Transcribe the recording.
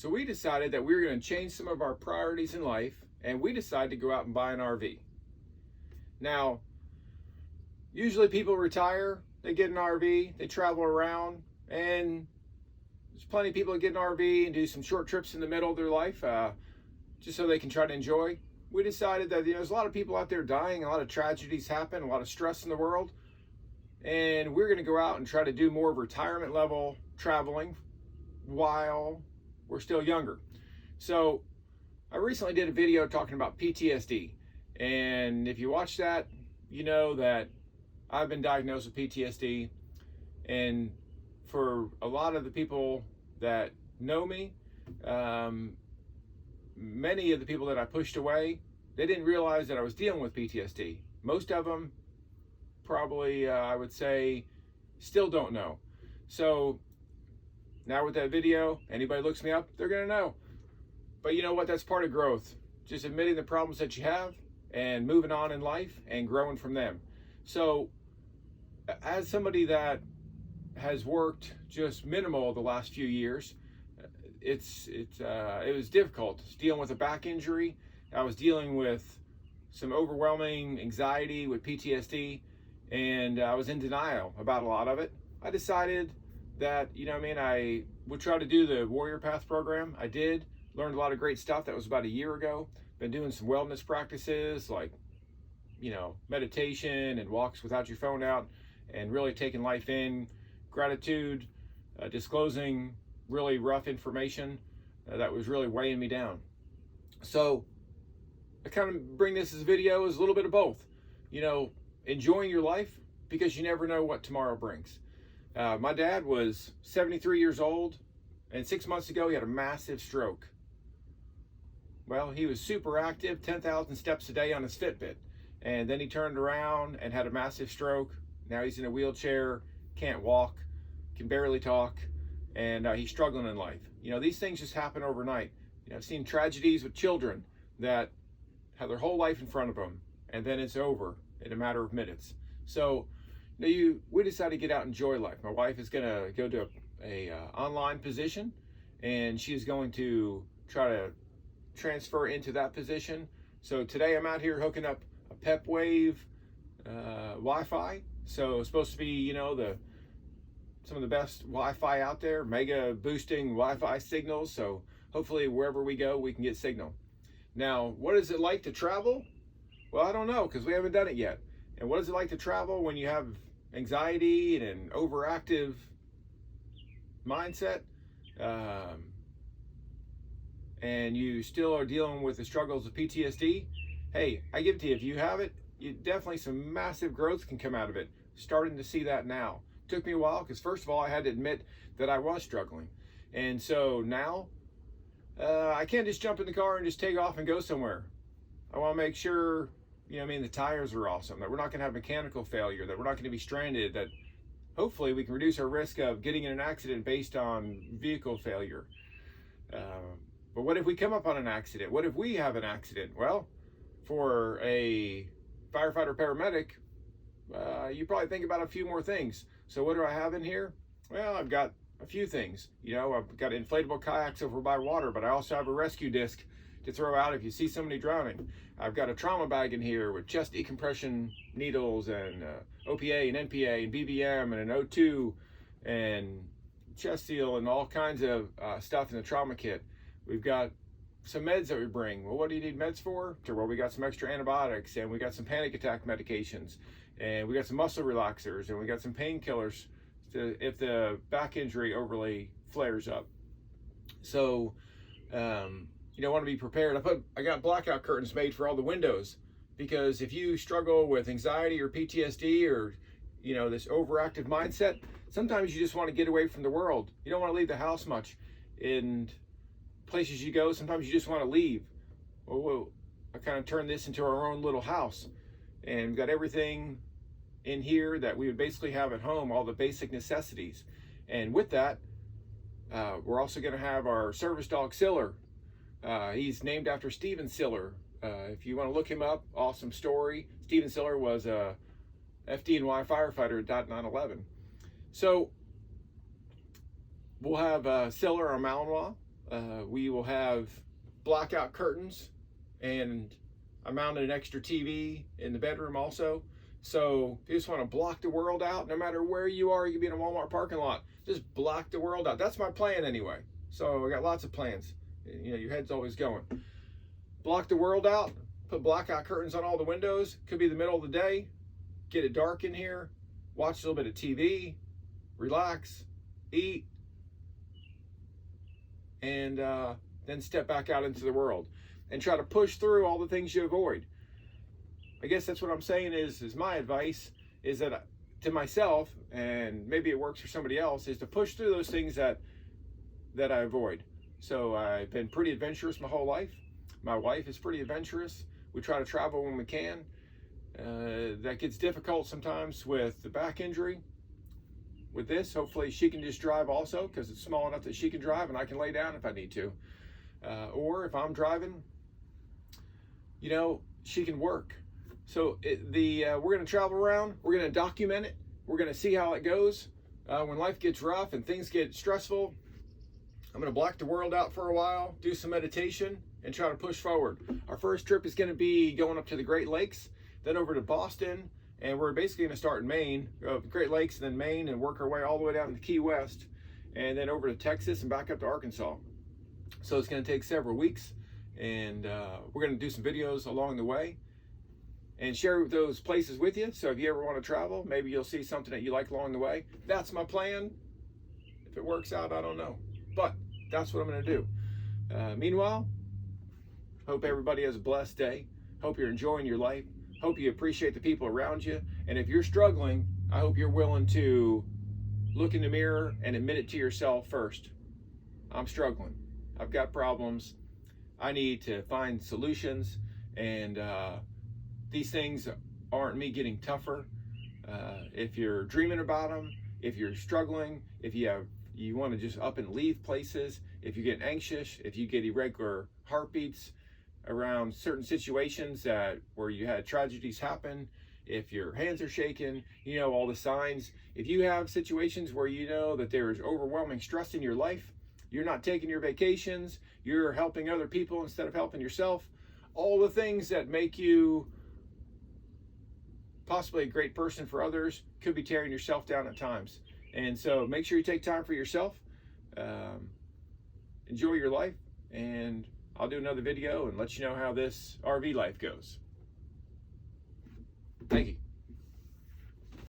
So we decided that we were going to change some of our priorities in life, and we decided to go out and buy an RV. Now, usually people retire, they get an RV, they travel around, and there's plenty of people that get an RV and do some short trips in the middle of their life, just so they can try to enjoy. We decided that there's a lot of people out there dying, a lot of tragedies happen, a lot of stress in the world, and we're going to go out and try to do more retirement level traveling while we're still younger. So I recently did a video talking about PTSD, and if you watch that, you know that I've been diagnosed with PTSD, and for a lot of the people that know me, many of the people that I pushed away, they didn't realize that I was dealing with PTSD. Most of them probably, I would say, still don't know. So now with that video, anybody looks me up, they're gonna know. But you know what, that's part of growth. Just admitting the problems that you have and moving on in life and growing from them. So as somebody that has worked just minimal the last few years, it was difficult. Dealing with a back injury, I was dealing with some overwhelming anxiety with PTSD, and I was in denial about a lot of it. I decided that, I would try to do the Warrior Path program. I did, learned a lot of great stuff. That was about a year ago. Been doing some wellness practices like, meditation and walks without your phone out, and really taking life in, gratitude, disclosing really rough information that was really weighing me down. So I kind of bring this as a video as a little bit of both. Enjoying your life, because you never know what tomorrow brings. My dad was 73 years old, and 6 months ago he had a massive stroke. Well, he was super active, 10,000 steps a day on his Fitbit, and then he turned around and had a massive stroke. Now he's in a wheelchair, can't walk, can barely talk, and he's struggling in life. These things just happen overnight. I've seen tragedies with children that have their whole life in front of them, and then it's over in a matter of minutes. So we decided to get out and enjoy life. My wife is going to go to a online position, and she's going to try to transfer into that position. So today I'm out here hooking up a Pep Wave Wi-Fi. So it's supposed to be, some of the best Wi-Fi out there, mega boosting Wi-Fi signals. So hopefully wherever we go, we can get signal. Now, what is it like to travel? Well, I don't know, because we haven't done it yet. And what is it like to travel when you have anxiety and an overactive mindset, and you still are dealing with the struggles of PTSD? Hey, I give it to you. If you have it, definitely some massive growth can come out of it. Starting to see that now. Took me a while, because first of all, I had to admit that I was struggling. And so now, I can't just jump in the car and just take off and go somewhere. I want to make sure, the tires are awesome, that we're not going to have mechanical failure, that we're not going to be stranded, that hopefully we can reduce our risk of getting in an accident based on vehicle failure. But what if we come up on an accident? What if we have an accident? Well, for a firefighter paramedic, you probably think about a few more things. So what do I have in here? Well, I've got a few things. I've got inflatable kayaks over by water, but I also have a rescue disc to throw out if you see somebody drowning. I've got a trauma bag in here with chest decompression needles and OPA and NPA and BVM and an O2 and chest seal and all kinds of stuff in the trauma kit. We've got some meds that we bring. Well, what do you need meds for? Well, we got some extra antibiotics, and we got some panic attack medications, and we got some muscle relaxers, and we got some painkillers if the back injury overly flares up. So, want to be prepared. I got blackout curtains made for all the windows, because if you struggle with anxiety or PTSD or, this overactive mindset, sometimes you just want to get away from the world. You don't want to leave the house much. And places you go, sometimes you just want to leave. Well, I kind of turned this into our own little house, and we've got everything in here that we would basically have at home, all the basic necessities. And with that, we're also going to have our service dog Siller. He's named after Steven Siller. If you want to look him up, awesome story. Steven Siller was a FDNY firefighter at 9/11. So we'll have Siller, our Malinois, We will have blackout curtains, and I mounted an extra TV in the bedroom also. So if you just want to block the world out, no matter where you are, you can be in a Walmart parking lot, just block the world out. That's my plan anyway. So I got lots of plans. You know, your head's always going. Block the world out, put blackout curtains on all the windows. Could be the middle of the day. Get it dark in here. Watch a little bit of TV. Relax. Eat. And then step back out into the world and try to push through all the things you avoid. I guess that's what I'm saying is my advice is that to myself, and maybe it works for somebody else, is to push through those things that I avoid. So I've been pretty adventurous my whole life. My wife is pretty adventurous. We try to travel when we can. That gets difficult sometimes with the back injury. With this, hopefully she can just drive also, because it's small enough that she can drive and I can lay down if I need to. Or if I'm driving, you know, she can work. So we're going to travel around. We're going to document it. We're going to see how it goes. When life gets rough and things get stressful, I'm going to block the world out for a while, do some meditation, and try to push forward. Our first trip is going to be going up to the Great Lakes, then over to Boston, and we're basically going to start in Maine, Great Lakes, and then Maine, and work our way all the way down to Key West, and then over to Texas and back up to Arkansas. So it's going to take several weeks, and we're going to do some videos along the way and share those places with you. So if you ever want to travel, maybe you'll see something that you like along the way. That's my plan. If it works out, I don't know, but that's what I'm going to do. Meanwhile, hope everybody has a blessed day. Hope you're enjoying your life. Hope you appreciate the people around you. And if you're struggling, I hope you're willing to look in the mirror and admit it to yourself first. I'm struggling. I've got problems. I need to find solutions. And these things aren't me getting tougher. If you're dreaming about them, if you're struggling, if you want to just up and leave places, if you get anxious, if you get irregular heartbeats around certain situations where you had tragedies happen, if your hands are shaking, you know all the signs. If you have situations where you know that there is overwhelming stress in your life, you're not taking your vacations, you're helping other people instead of helping yourself, all the things that make you possibly a great person for others could be tearing yourself down at times. And so make sure you take time for yourself. Enjoy your life, and I'll do another video and let you know how this RV life goes. Thank you.